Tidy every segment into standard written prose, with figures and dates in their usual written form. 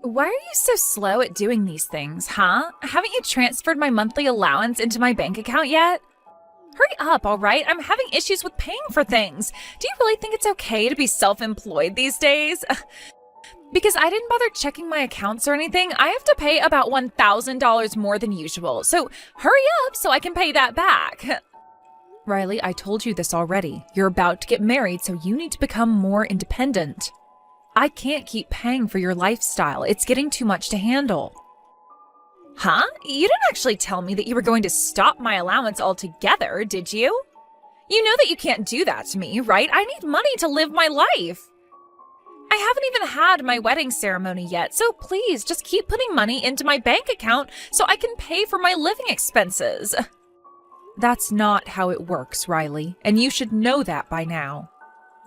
Why are you so slow at doing these things, huh? Haven't you transferred my monthly allowance into my bank account yet? Hurry up, all right? I'm having issues with paying for things. Do you really think it's okay to be self-employed these days? Because I didn't bother checking my accounts or anything, I have to pay about $1,000 more than usual. So hurry up so I can pay that back. Riley, I told you this already. You're about to get married, so you need to become more independent. I can't keep paying for your lifestyle. It's getting too much to handle. Huh? You didn't actually tell me that you were going to stop my allowance altogether, did you? You know that you can't do that to me, right? I need money to live my life. I haven't even had my wedding ceremony yet, so please just keep putting money into my bank account so I can pay for my living expenses. That's not how it works, Riley, and you should know that by now.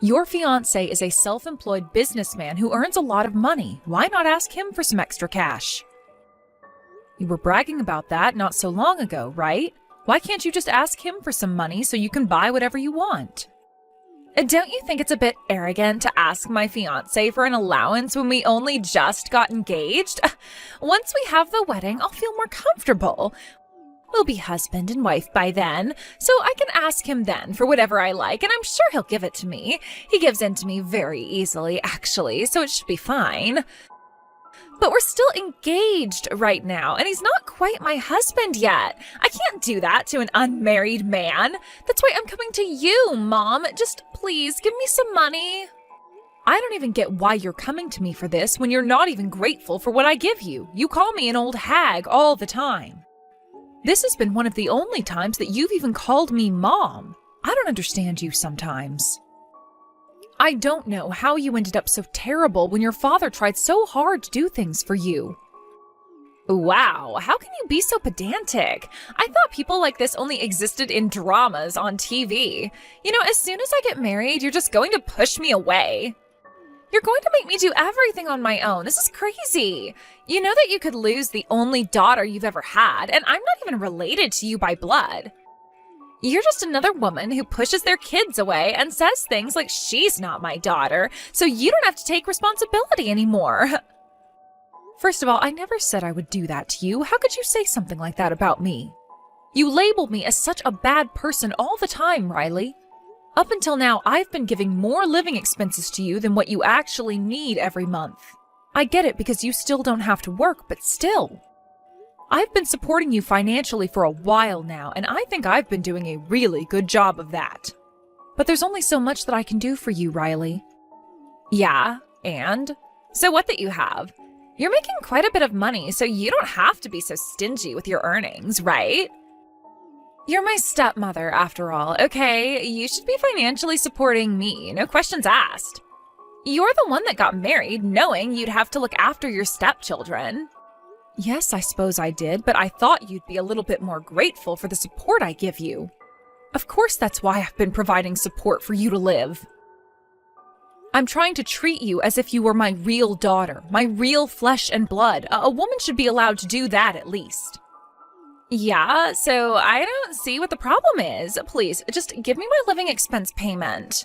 Your fiancé is a self-employed businessman who earns a lot of money. Why not ask him for some extra cash? You were bragging about that not so long ago, right? Why can't you just ask him for some money so you can buy whatever you want? Don't you think it's a bit arrogant to ask my fiancé for an allowance when we only just got engaged? Once we have the wedding, I'll feel more comfortable. We'll be husband and wife by then, so I can ask him then for whatever I like, and I'm sure he'll give it to me. He gives in to me very easily, actually, so it should be fine. But we're still engaged right now, and he's not quite my husband yet. I can't do that to an unmarried man. That's why I'm coming to you, Mom. Just please give me some money. I don't even get why you're coming to me for this when you're not even grateful for what I give you. You call me an old hag all the time. This has been one of the only times that you've even called me Mom. I don't understand you sometimes. I don't know how you ended up so terrible when your father tried so hard to do things for you. Wow, how can you be so pedantic? I thought people like this only existed in dramas on TV. You know, as soon as I get married, you're just going to push me away. You're going to make me do everything on my own. This is crazy. You know that you could lose the only daughter you've ever had, and I'm not even related to you by blood. You're just another woman who pushes their kids away and says things like she's not my daughter, so you don't have to take responsibility anymore. First of all, I never said I would do that to you. How could you say something like that about me? You labeled me as such a bad person all the time, Riley. Up until now, I've been giving more living expenses to you than what you actually need every month. I get it because you still don't have to work, but still. I've been supporting you financially for a while now, and I think I've been doing a really good job of that. But there's only so much that I can do for you, Riley. Yeah, and? So what that you have? You're making quite a bit of money, so you don't have to be so stingy with your earnings, right? You're my stepmother, after all, okay? You should be financially supporting me, no questions asked. You're the one that got married knowing you'd have to look after your stepchildren. Yes, I suppose I did, but I thought you'd be a little bit more grateful for the support I give you. Of course that's why I've been providing support for you to live. I'm trying to treat you as if you were my real daughter, my real flesh and blood. A woman should be allowed to do that at least. Yeah, so I don't see what the problem is. Please, just give me my living expense payment.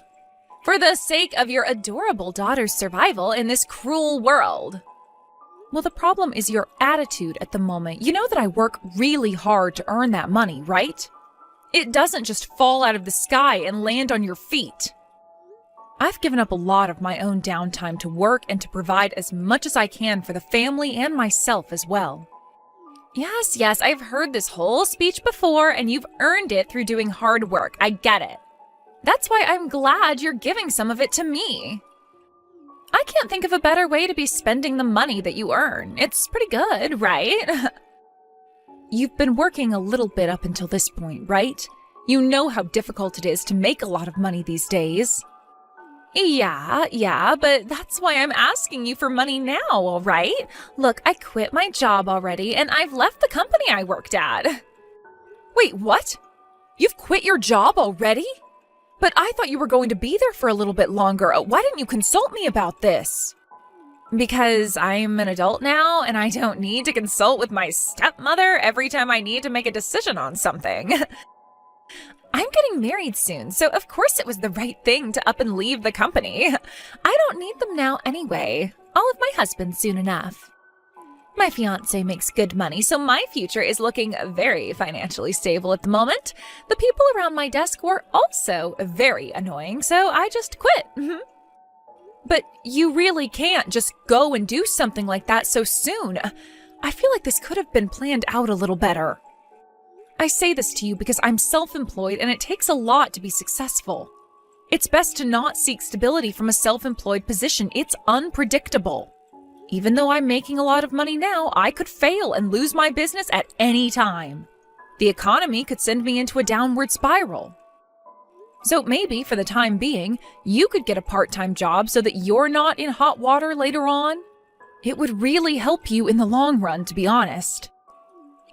For the sake of your adorable daughter's survival in this cruel world. Well, the problem is your attitude at the moment. You know that I work really hard to earn that money, right? It doesn't just fall out of the sky and land on your feet. I've given up a lot of my own downtime to work and to provide as much as I can for the family and myself as well. Yes, I've heard this whole speech before, and you've earned it through doing hard work. I get it. That's why I'm glad you're giving some of it to me. I can't think of a better way to be spending the money that you earn. It's pretty good, right? You've been working a little bit up until this point, right? You know how difficult it is to make a lot of money these days. Yeah, but that's why I'm asking you for money now, all right? Look, I quit my job already, and I've left the company I worked at. Wait, what? You've quit your job already? But I thought you were going to be there for a little bit longer. Why didn't you consult me about this? Because I'm an adult now, and I don't need to consult with my stepmother every time I need to make a decision on something. I'm getting married soon, so of course it was the right thing to up and leave the company. I don't need them now anyway. I'll have my husband soon enough. My fiancé makes good money, so my future is looking very financially stable at the moment. The people around my desk were also very annoying, so I just quit. But you really can't just go and do something like that so soon. I feel like this could have been planned out a little better. I say this to you because I'm self-employed and it takes a lot to be successful. It's best to not seek stability from a self-employed position. It's unpredictable. Even though I'm making a lot of money now, I could fail and lose my business at any time. The economy could send me into a downward spiral. So maybe, for the time being, you could get a part-time job so that you're not in hot water later on. It would really help you in the long run, to be honest.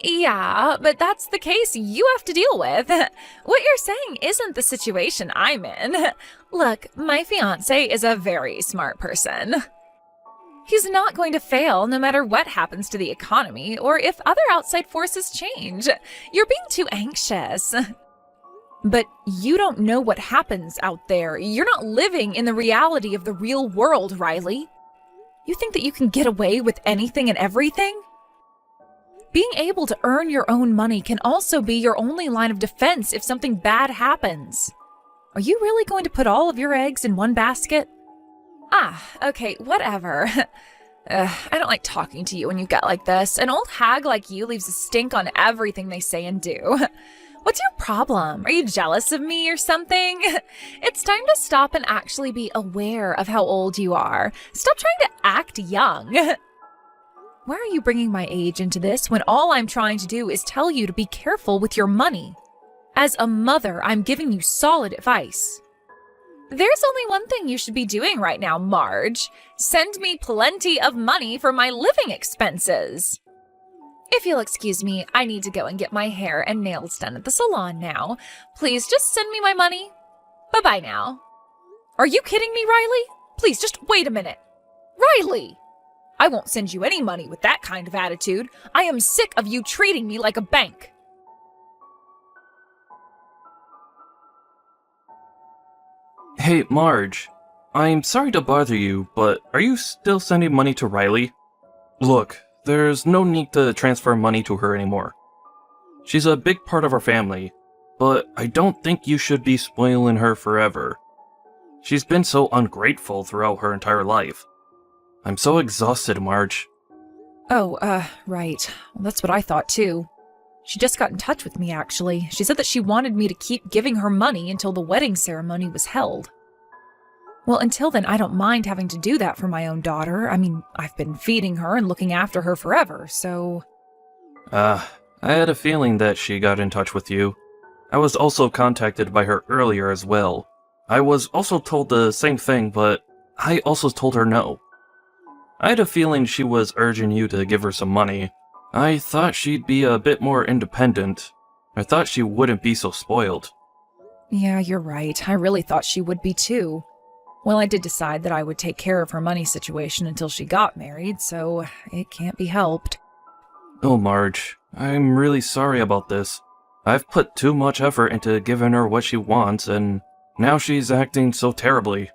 Yeah, but that's the case you have to deal with. What you're saying isn't the situation I'm in. Look, my fiancé is a very smart person. He's not going to fail no matter what happens to the economy or if other outside forces change. You're being too anxious. But you don't know what happens out there. You're not living in the reality of the real world, Riley. You think that you can get away with anything and everything? Being able to earn your own money can also be your only line of defense if something bad happens. Are you really going to put all of your eggs in one basket? Okay, whatever. I don't like talking to you when you get like this. An old hag like you leaves a stink on everything they say and do. What's your problem? Are you jealous of me or something? It's time to stop and actually be aware of how old you are. Stop trying to act young. Why are you bringing my age into this when all I'm trying to do is tell you to be careful with your money? As a mother, I'm giving you solid advice. There's only one thing you should be doing right now, Marge. Send me plenty of money for my living expenses. If you'll excuse me, I need to go and get my hair and nails done at the salon now. Please just send me my money. Bye-bye now. Are you kidding me, Riley? Please, just wait a minute. Riley! I won't send you any money with that kind of attitude. I am sick of you treating me like a bank. Hey, Marge. I'm sorry to bother you, but are you still sending money to Riley? Look, there's no need to transfer money to her anymore. She's a big part of our family, but I don't think you should be spoiling her forever. She's been so ungrateful throughout her entire life. I'm so exhausted, Marge. Oh, right. Well, that's what I thought too. She just got in touch with me, actually. She said that she wanted me to keep giving her money until the wedding ceremony was held. Well, until then, I don't mind having to do that for my own daughter. I mean, I've been feeding her and looking after her forever, so... I had a feeling that she got in touch with you. I was also contacted by her earlier as well. I was also told the same thing, but I also told her no. I had a feeling she was urging you to give her some money. I thought she'd be a bit more independent. I thought she wouldn't be so spoiled. Yeah, you're right. I really thought she would be too. Well, I did decide that I would take care of her money situation until she got married, so it can't be helped. Oh, Marge, I'm really sorry about this. I've put too much effort into giving her what she wants, and now she's acting so terribly.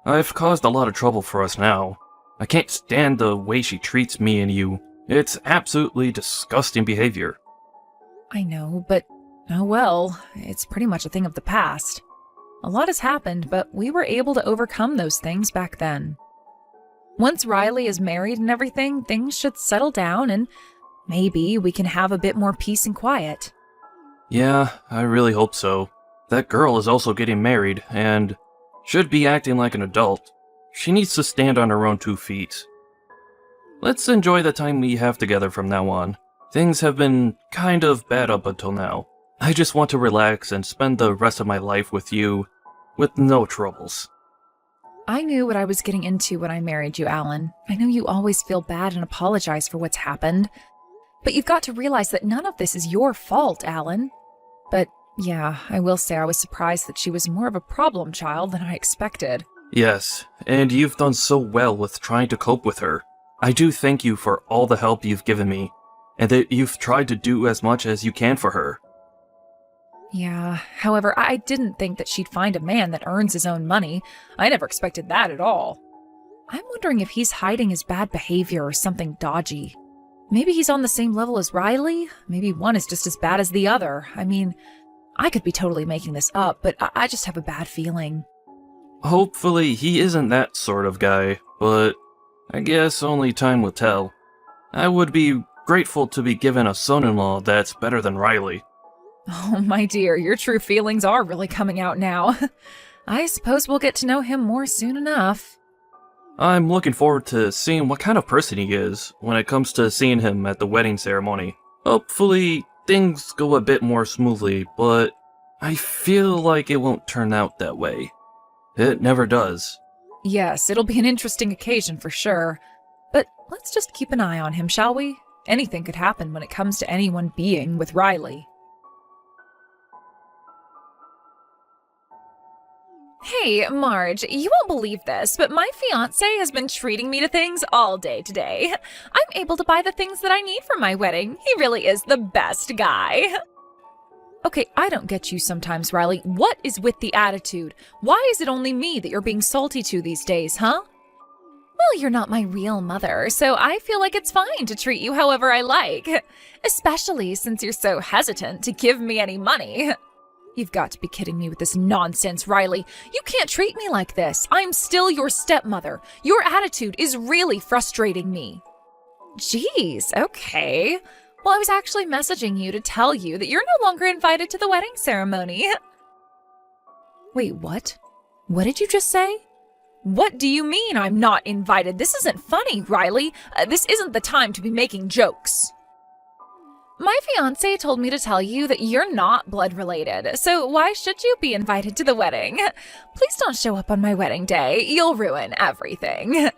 I've caused a lot of trouble for us now. I can't stand the way she treats me and you. It's absolutely disgusting behavior. I know, but oh well, it's pretty much a thing of the past. A lot has happened, but we were able to overcome those things back then. Once Riley is married and everything, things should settle down and maybe we can have a bit more peace and quiet. Yeah, I really hope so. That girl is also getting married and should be acting like an adult. She needs to stand on her own 2 feet. Let's enjoy the time we have together from now on. Things have been kind of bad up until now. I just want to relax and spend the rest of my life with you, with no troubles. I knew what I was getting into when I married you, Alan. I know you always feel bad and apologize for what's happened. But you've got to realize that none of this is your fault, Alan. But yeah, I will say I was surprised that she was more of a problem child than I expected. Yes, and you've done so well with trying to cope with her. I do thank you for all the help you've given me, and that you've tried to do as much as you can for her. Yeah, however, I didn't think that she'd find a man that earns his own money. I never expected that at all. I'm wondering if he's hiding his bad behavior or something dodgy. Maybe he's on the same level as Riley. Maybe one is just as bad as the other. I mean, I could be totally making this up, but I just have a bad feeling. Hopefully he isn't that sort of guy, but I guess only time will tell. I would be grateful to be given a son-in-law that's better than Riley. Oh, my dear, your true feelings are really coming out now. I suppose we'll get to know him more soon enough. I'm looking forward to seeing what kind of person he is when it comes to seeing him at the wedding ceremony. Hopefully, things go a bit more smoothly, but I feel like it won't turn out that way. It never does. Yes, it'll be an interesting occasion for sure. But let's just keep an eye on him, shall we? Anything could happen when it comes to anyone being with Riley. Hey, Marge, you won't believe this, but my fiancé has been treating me to things all day today. I'm able to buy the things that I need for my wedding. He really is the best guy. Okay, I don't get you sometimes, Riley. What is with the attitude? Why is it only me that you're being salty to these days, huh? Well, you're not my real mother, so I feel like it's fine to treat you however I like. Especially since you're so hesitant to give me any money. You've got to be kidding me with this nonsense, Riley. You can't treat me like this. I'm still your stepmother. Your attitude is really frustrating me. Jeez, okay. Well, I was actually messaging you to tell you that you're no longer invited to the wedding ceremony. Wait, what? What did you just say? What do you mean I'm not invited? This isn't funny, Riley. This isn't the time to be making jokes. My fiancé told me to tell you that you're not blood related, so why should you be invited to the wedding? Please don't show up on my wedding day. You'll ruin everything.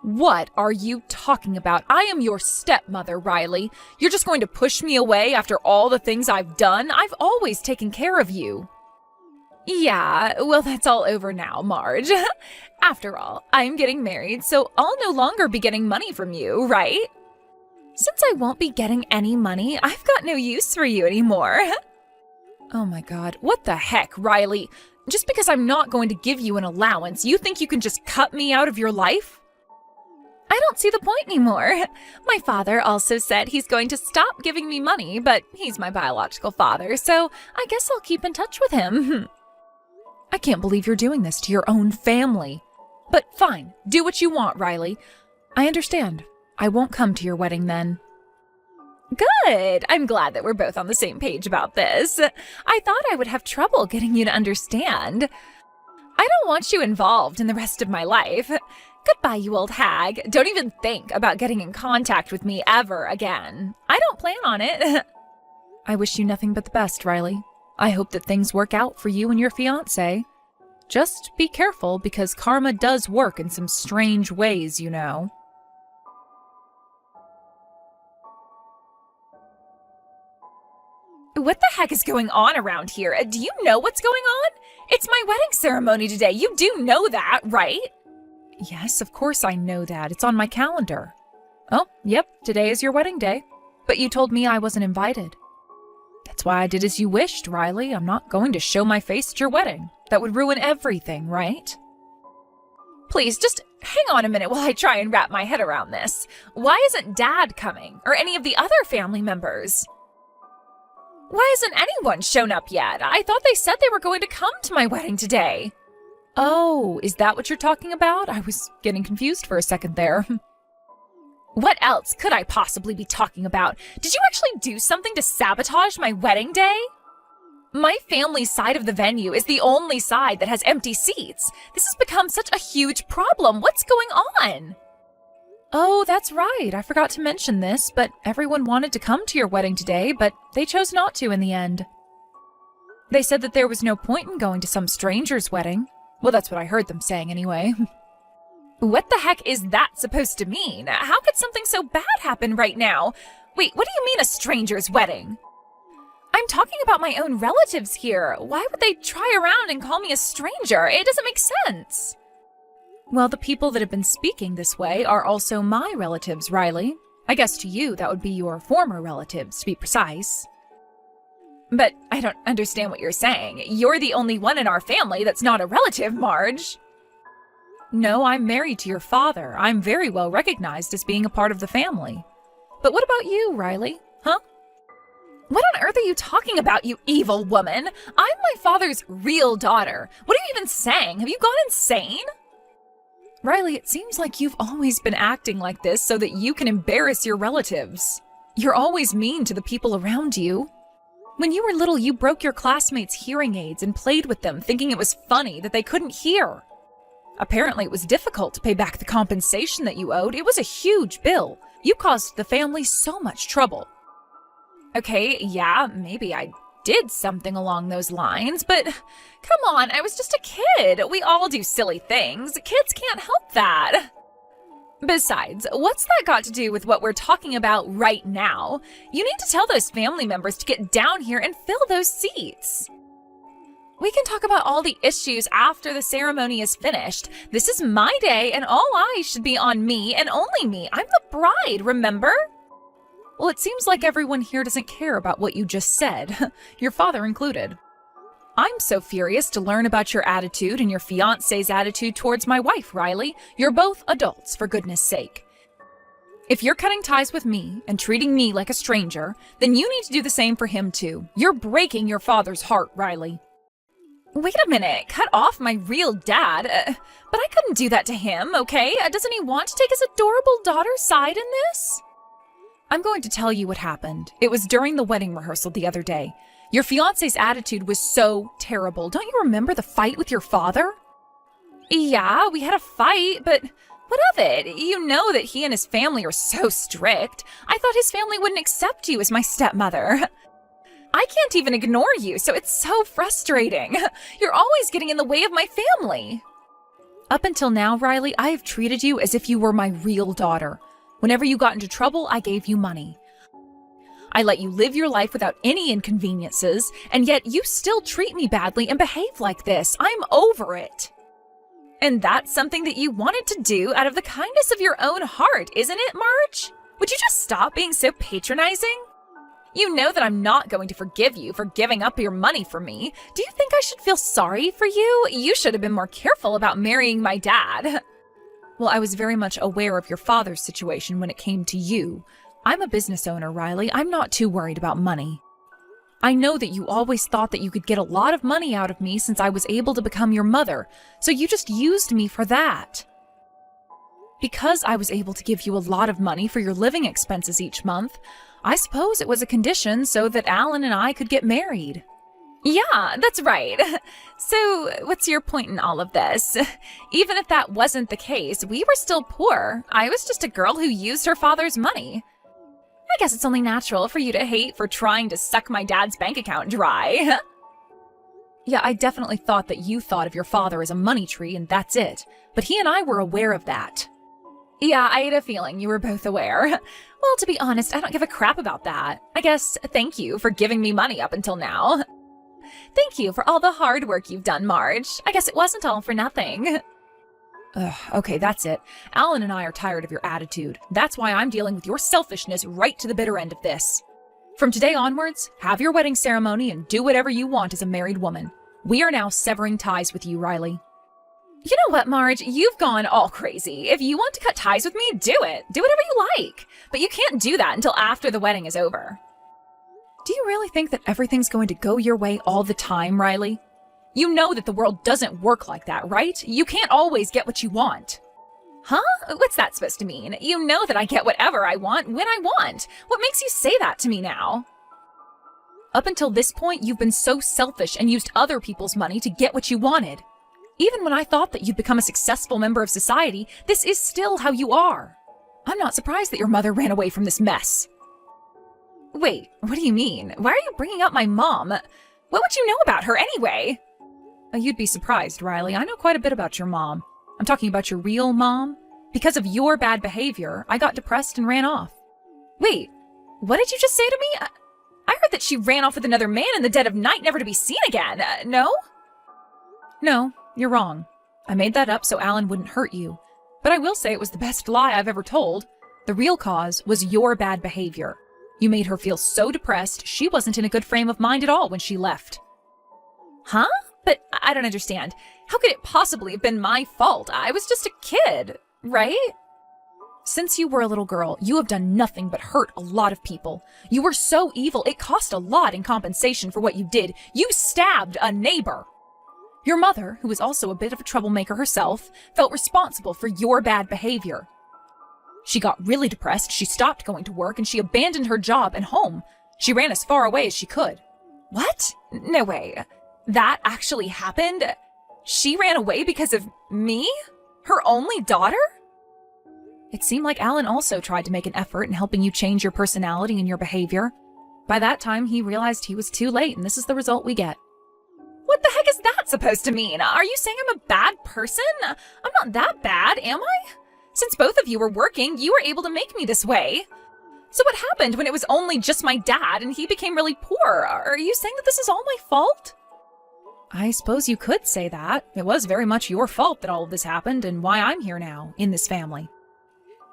What are you talking about? I am your stepmother, Riley. You're just going to push me away after all the things I've done? I've always taken care of you. Yeah, well, that's all over now, Marge. After all, I'm getting married, so I'll no longer be getting money from you, right? Since I won't be getting any money, I've got no use for you anymore. Oh my god, what the heck, Riley? Just because I'm not going to give you an allowance, you think you can just cut me out of your life? I don't see the point anymore. My father also said he's going to stop giving me money, but he's my biological father, so I guess I'll keep in touch with him. I can't believe you're doing this to your own family. But fine, do what you want, Riley. I understand. I won't come to your wedding then. Good. I'm glad that we're both on the same page about this. I thought I would have trouble getting you to understand. I don't want you involved in the rest of my life. Goodbye, you old hag. Don't even think about getting in contact with me ever again. I don't plan on it. I wish you nothing but the best, Riley. I hope that things work out for you and your fiancé. Just be careful, because karma does work in some strange ways, you know. What the heck is going on around here? Do you know what's going on? It's my wedding ceremony today. You do know that, right? Yes, of course I know that. It's on my calendar. Oh, yep, today is your wedding day. But you told me I wasn't invited. That's why I did as you wished, Riley. I'm not going to show my face at your wedding. That would ruin everything, right? Please, just hang on a minute while I try and wrap my head around this. Why isn't Dad coming? Or any of the other family members? Why hasn't anyone shown up yet? I thought they said they were going to come to my wedding today. Oh, is that what you're talking about? I was getting confused for a second there. What else could I possibly be talking about? Did you actually do something to sabotage my wedding day? My family's side of the venue is the only side that has empty seats. This has become such a huge problem. What's going on? Oh, that's right. I forgot to mention this, but everyone wanted to come to your wedding today, but they chose not to in the end. They said that there was no point in going to some stranger's wedding. Well, that's what I heard them saying anyway. What the heck is that supposed to mean? How could something so bad happen right now? Wait, what do you mean a stranger's wedding? I'm talking about my own relatives here. Why would they try around and call me a stranger? It doesn't make sense. Well, the people that have been speaking this way are also my relatives, Riley. I guess to you, that would be your former relatives, to be precise. But I don't understand what you're saying. You're the only one in our family that's not a relative, Marge. No, I'm married to your father. I'm very well recognized as being a part of the family. But what about you, Riley? Huh? What on earth are you talking about, you evil woman? I'm my father's real daughter. What are you even saying? Have you gone insane? Riley, it seems like you've always been acting like this so that you can embarrass your relatives. You're always mean to the people around you. When you were little, you broke your classmates' hearing aids and played with them, thinking it was funny that they couldn't hear. Apparently, it was difficult to pay back the compensation that you owed. It was a huge bill. You caused the family so much trouble. Okay, yeah, maybe I did something along those lines, but come on, I was just a kid. We all do silly things. Kids can't help that. Besides, what's that got to do with what we're talking about right now? You need to tell those family members to get down here and fill those seats. We can talk about all the issues after the ceremony is finished. This is my day, and all eyes should be on me and only me. I'm the bride, remember? Well, it seems like everyone here doesn't care about what you just said, your father included. I'm so furious to learn about your attitude and your fiancé's attitude towards my wife, Riley. You're both adults, for goodness sake. If you're cutting ties with me and treating me like a stranger, then you need to do the same for him too. You're breaking your father's heart, Riley. Wait a minute, cut off my real dad? But I couldn't do that to him, okay? Doesn't he want to take his adorable daughter's side in this? I'm going to tell you what happened. It was during the wedding rehearsal the other day. Your fiancé's attitude was so terrible. Don't you remember the fight with your father? Yeah, we had a fight, but what of it? You know that he and his family are so strict. I thought his family wouldn't accept you as my stepmother. I can't even ignore you, so it's so frustrating. You're always getting in the way of my family. Up until now, Riley, I have treated you as if you were my real daughter. Whenever you got into trouble, I gave you money. I let you live your life without any inconveniences, and yet you still treat me badly and behave like this. I'm over it. And that's something that you wanted to do out of the kindness of your own heart, isn't it, Marge? Would you just stop being so patronizing? You know that I'm not going to forgive you for giving up your money for me. Do you think I should feel sorry for you? You should have been more careful about marrying my dad. Well, I was very much aware of your father's situation when it came to you. I'm a business owner, Riley. I'm not too worried about money. I know that you always thought that you could get a lot of money out of me since I was able to become your mother, so you just used me for that. Because I was able to give you a lot of money for your living expenses each month, I suppose it was a condition so that Alan and I could get married. Yeah, that's right. So, what's your point in all of this? Even if that wasn't the case, we were still poor. I was just a girl who used her father's money. I guess it's only natural for you to hate for trying to suck my dad's bank account dry. Yeah, I definitely thought that you thought of your father as a money tree and that's it. But he and I were aware of that. Yeah, I had a feeling you were both aware. Well, to be honest, I don't give a crap about that. I guess thank you for giving me money up until now. Thank you for all the hard work you've done, Marge. I guess it wasn't all for nothing. Okay, that's it. Alan and I are tired of your attitude. That's why I'm dealing with your selfishness right to the bitter end of this. From today onwards, have your wedding ceremony and do whatever you want as a married woman. We are now severing ties with you, Riley. You know what, Marge? You've gone all crazy. If you want to cut ties with me, do it. Do whatever you like. But you can't do that until after the wedding is over. Do you really think that everything's going to go your way all the time, Riley? You know that the world doesn't work like that, right? You can't always get what you want. Huh? What's that supposed to mean? You know that I get whatever I want when I want. What makes you say that to me now? Up until this point, you've been so selfish and used other people's money to get what you wanted. Even when I thought that you'd become a successful member of society, this is still how you are. I'm not surprised that your mother ran away from this mess. Wait, what do you mean? Why are you bringing up my mom? What would you know about her anyway? You'd be surprised, Riley. I know quite a bit about your mom. I'm talking about your real mom. Because of your bad behavior, I got depressed and ran off. Wait, what did you just say to me? I heard that she ran off with another man in the dead of night, never to be seen again. No? No, you're wrong. I made that up so Alan wouldn't hurt you. But I will say it was the best lie I've ever told. The real cause was your bad behavior. You made her feel so depressed, she wasn't in a good frame of mind at all when she left. Huh? But I don't understand. How could it possibly have been my fault? I was just a kid, right? Since you were a little girl, you have done nothing but hurt a lot of people. You were so evil, it cost a lot in compensation for what you did. You stabbed a neighbor. Your mother, who was also a bit of a troublemaker herself, felt responsible for your bad behavior. She got really depressed, she stopped going to work, and she abandoned her job and home. She ran as far away as she could. What? No way. That actually happened? She ran away because of me? Her only daughter? It seemed like Alan also tried to make an effort in helping you change your personality and your behavior. By that time, he realized he was too late, and this is the result we get. What the heck is that supposed to mean? Are you saying I'm a bad person? I'm not that bad, am I? Since both of you were working, you were able to make me this way. So what happened when it was only just my dad and he became really poor? Are you saying that this is all my fault? I suppose you could say that. It was very much your fault that all of this happened and why I'm here now, in this family.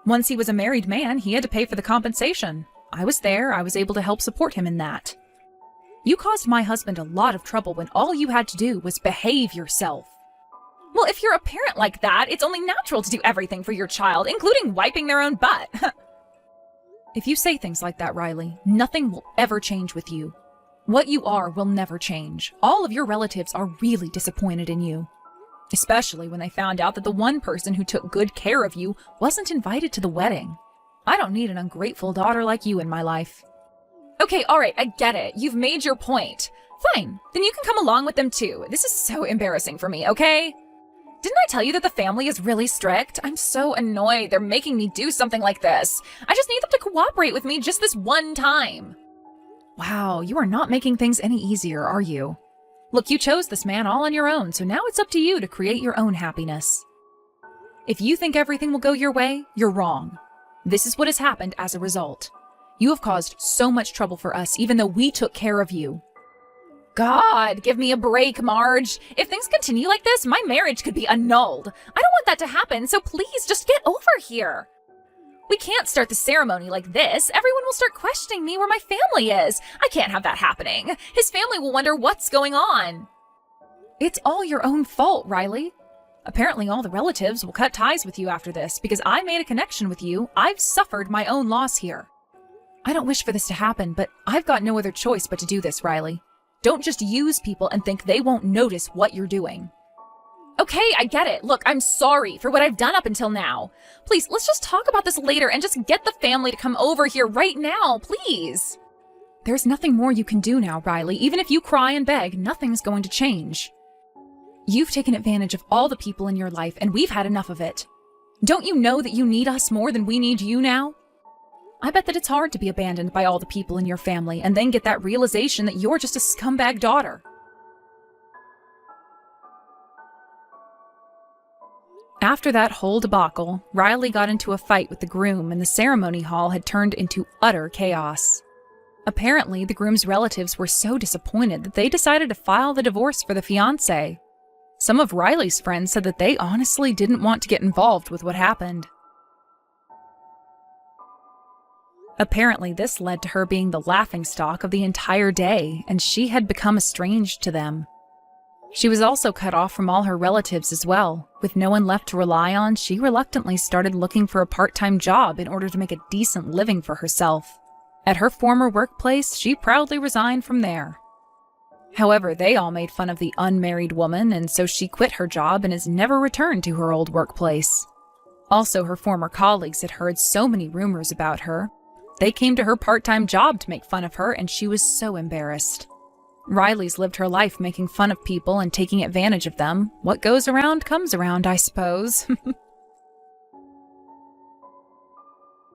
Once he was a married man, he had to pay for the compensation. I was there, I was able to help support him in that. You caused my husband a lot of trouble when all you had to do was behave yourself. Well, if you're a parent like that, it's only natural to do everything for your child, including wiping their own butt. If you say things like that, Riley, nothing will ever change with you. What you are will never change. All of your relatives are really disappointed in you. Especially when they found out that the one person who took good care of you wasn't invited to the wedding. I don't need an ungrateful daughter like you in my life. Okay, alright, I get it. You've made your point. Fine, then you can come along with them too. This is so embarrassing for me, okay? Didn't I tell you that the family is really strict? I'm so annoyed they're making me do something like this. I just need them to cooperate with me just this one time. Wow, you are not making things any easier, are you? Look, you chose this man all on your own, so now it's up to you to create your own happiness. If you think everything will go your way, you're wrong. This is what has happened as a result. You have caused so much trouble for us, even though we took care of you. God, give me a break, Marge. If things continue like this, my marriage could be annulled. I don't want that to happen, so please just get over here. We can't start the ceremony like this. Everyone will start questioning me where my family is. I can't have that happening. His family will wonder what's going on. It's all your own fault, Riley. Apparently all the relatives will cut ties with you after this because I made a connection with you. I've suffered my own loss here. I don't wish for this to happen, but I've got no other choice but to do this, Riley. Don't just use people and think they won't notice what you're doing. Okay, I get it. Look, I'm sorry for what I've done up until now. Please, let's just talk about this later and just get the family to come over here right now, please. There's nothing more you can do now, Riley. Even if you cry and beg, nothing's going to change. You've taken advantage of all the people in your life, and we've had enough of it. Don't you know that you need us more than we need you now? I bet that it's hard to be abandoned by all the people in your family and then get that realization that you're just a scumbag daughter. After that whole debacle, Riley got into a fight with the groom and the ceremony hall had turned into utter chaos. Apparently, the groom's relatives were so disappointed that they decided to file the divorce for the fiancé. Some of Riley's friends said that they honestly didn't want to get involved with what happened. Apparently, this led to her being the laughingstock of the entire day, and she had become estranged to them. She was also cut off from all her relatives as well. With no one left to rely on, she reluctantly started looking for a part-time job in order to make a decent living for herself. At her former workplace, she proudly resigned from there. However, they all made fun of the unmarried woman, and so she quit her job and has never returned to her old workplace. Also, her former colleagues had heard so many rumors about her. They came to her part-time job to make fun of her, and she was so embarrassed. Riley's lived her life making fun of people and taking advantage of them. What goes around comes around, I suppose.